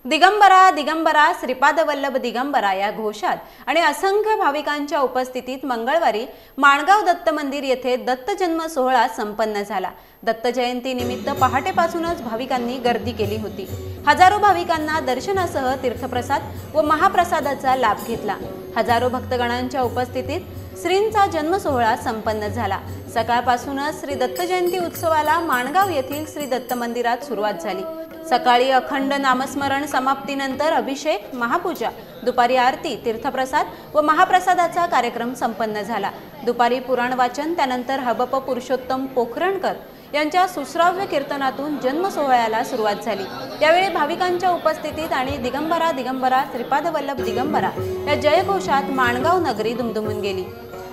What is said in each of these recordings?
दिगंबरा दिगंबरा श्रीपाद वल्लभ दिगंबरा या घोषात आणि असंख्य भाविकांच्या उपस्थितीत मंगळवारी माणगाव दत्त मंदिर येथे दत्त जन्म सोहळा संपन्न झाला। दत्त जयंती निमित्त पहाटेपासूनच भाविकांनी गर्दी केली होती। हजारो भाविकांना दर्शनासह तीर्थप्रसाद व महाप्रसादाचा लाभ घेतला। हजारो भक्तगणांच्या उपस्थितीत श्रींचा जन्म सोहळा संपन्न झाला। सकाळपासूनच श्री दत्त जयंती उत्सवाला माणगाव येथील श्री दत्त मंदिरात सुरुवात झाली। सकाळी अखंड नामस्मरण समाप्तीनंतर अभिषेक, महापूजा, दुपारी आरती, तीर्थप्रसाद व महाप्रसादाचा कार्यक्रम संपन्न झाला। दुपारी पुराण वाचन, त्यानंतर हबप पुरुषोत्तम पोखरणकर यांच्या सुश्राव्य कीर्तनातून जन्म सोहळ्याला सुरुवात झाली। यावेळी भाविकांच्या उपस्थितीत आणि दिगंबरा दिगंबरा श्रीपाद वल्लभ दिगंबरा या जयघोषात माणगाव नगरी दुमदुमून गेली।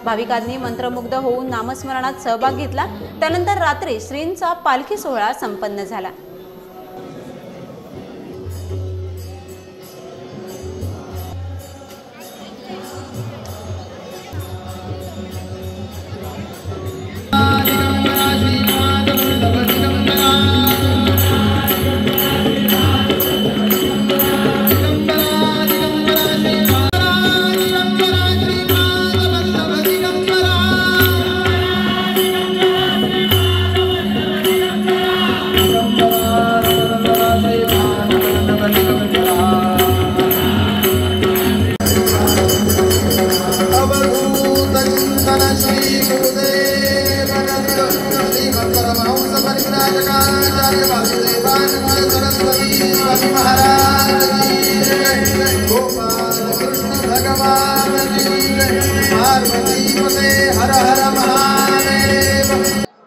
भाविकांनी मंत्रमुग्ध होऊन नामस्मरणात सहभाग घेतला। त्यानंतर रात्री श्रींचा पालखी सोहळा संपन्न झाला।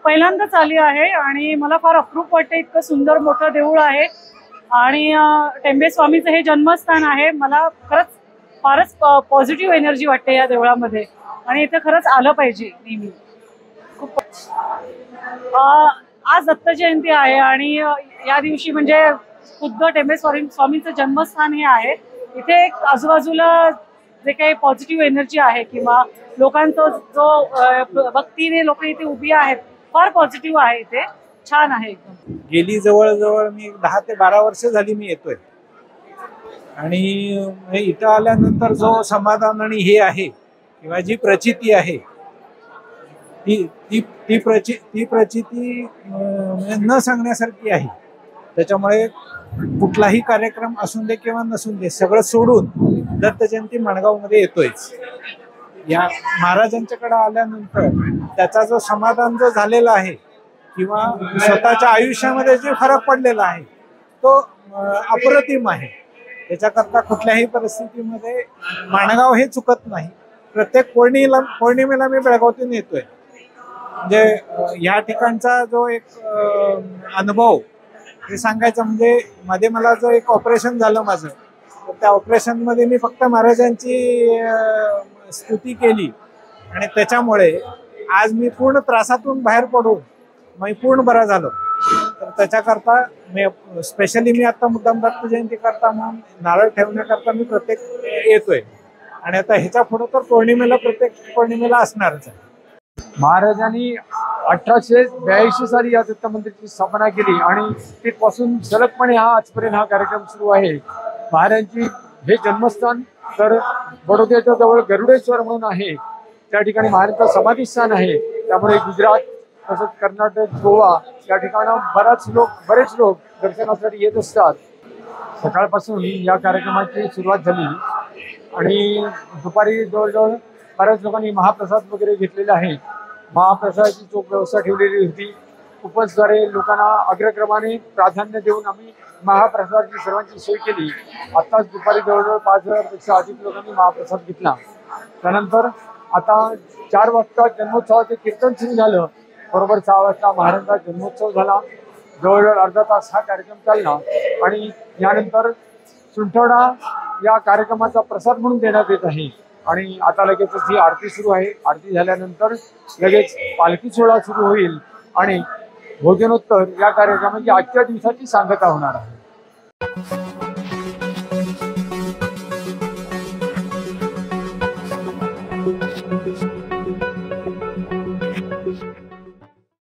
पहिल्यांदाच आली आहे आणि मला फार अप्रूप वाटते। इतकं सुंदर मोठं देऊळ आहे आणि टेंबे स्वामीचं हे जन्मस्थान आहे। मला खरंच फारच पॉझिटिव्ह एनर्जी वाटते या देवळामध्ये आणि इथे खरंच आलं पाहिजे नेहमी। खूप आज दत्त जयंती आहे आणि या दिवशी म्हणजे खुद्द टेंबे स्वामींचं जन्मस्थान हे आहे। इथे एक आजूबाजूला जे काही पॉझिटिव्ह एनर्जी आहे किंवा लोकांचा जो भक्तीने लोक इथे उभी आहेत, फार पॉझिटिव्ह आहे। इथे छान आहे एकदम। गेली जवळ मी 10 ते 12 वर्ष झाली मी येतोय आणि इथं आल्यानंतर जो समाधान आणि हे आहे किंवा जी प्रचिती आहे ती प्रचिती न सांगण्यासारखी आहे। त्याच्यामुळे कुठलाही कार्यक्रम असून दे किंवा नसून दे सगळं सोडून दत्त जयंती माणगावमध्ये येतोयच। या महाराजांच्याकडे आल्यानंतर त्याचा जो समाधान जो झालेला आहे किंवा स्वतःच्या आयुष्यामध्ये जे फरक पडलेला आहे तो अप्रतिम आहे। त्याच्याकरता कुठल्याही परिस्थितीमध्ये माणगाव हे चुकत नाही। प्रत्येक पौर्णिमेला मी बेळगावातून येतोय। म्हणजे या ठिकाणचा जो एक अनुभव हे सांगायचं म्हणजे मध्ये मला जो एक ऑपरेशन झालं माझं, तर त्या ऑपरेशन मध्ये मी फक्त महाराजांची स्तुती केली आणि त्याच्यामुळे आज मी पूर्ण त्रासातून बाहेर पडून मी पूर्ण बरा झालो। तर त्याच्याकरता मी आता मुद्दाम दत्त जयंती करता म्हणून नारळ ठेवण्याकरता मी प्रत्येक येतोय आणि आता ह्याच्या पुढे तर प्रत्येक पौर्णिमेला असणारच आहे। महाराजांनी 1882 साली या दत्त मंदिराची स्थापना केली आणि तिथपासून सलगपणे आजपर्यंत हा कार्यक्रम सुरू आहे। महाराजांची हे जन्मस्थान तर बडोद्याच्या जवळ गरुडेश्वर म्हणून आहे, त्या ठिकाणी महाराजांचं समाधीस्थान आहे। त्यामुळे गुजरात तसंच कर्नाटक, गोवा या ठिकाणी बरेच लोक दर्शनासाठी येत असतात। सकाळपासून या कार्यक्रमाची सुरुवात झाली आणि दुपारी जवळजवळ बऱ्याच लोकांनी महाप्रसाद वगैरे घेतलेला आहे। महाप्रसादाची चोख व्यवस्था ठेवलेली होती। उपस्थितांद्वारे लोकांना अग्रक्रमाने प्राधान्य देऊन आम्ही महाप्रसादाची सर्वांची सोय केली। आत्ताच दुपारी जवळजवळ 5000 पेक्षा अधिक लोकांनी महाप्रसाद घेतला। त्यानंतर आता 4 वाजता जन्मोत्सवाचे कीर्तन सुरू झालं। बरोबर 6 वाजता महाराजांचा जन्मोत्सव झाला। जवळजवळ अर्धा तास हा कार्यक्रम चालला आणि यानंतर सुंठवडा या कार्यक्रमाचा प्रसाद म्हणून देण्यात येत आहे आणि आता लगेचच ही आरती सुरू आहे। आरती झाल्यानंतर लगेच पालखी सोहळा सुरू होईल आणि भोजनोत्तर या कार्यक्रमाची आजच्या दिवसाची सांगता होणार आहे।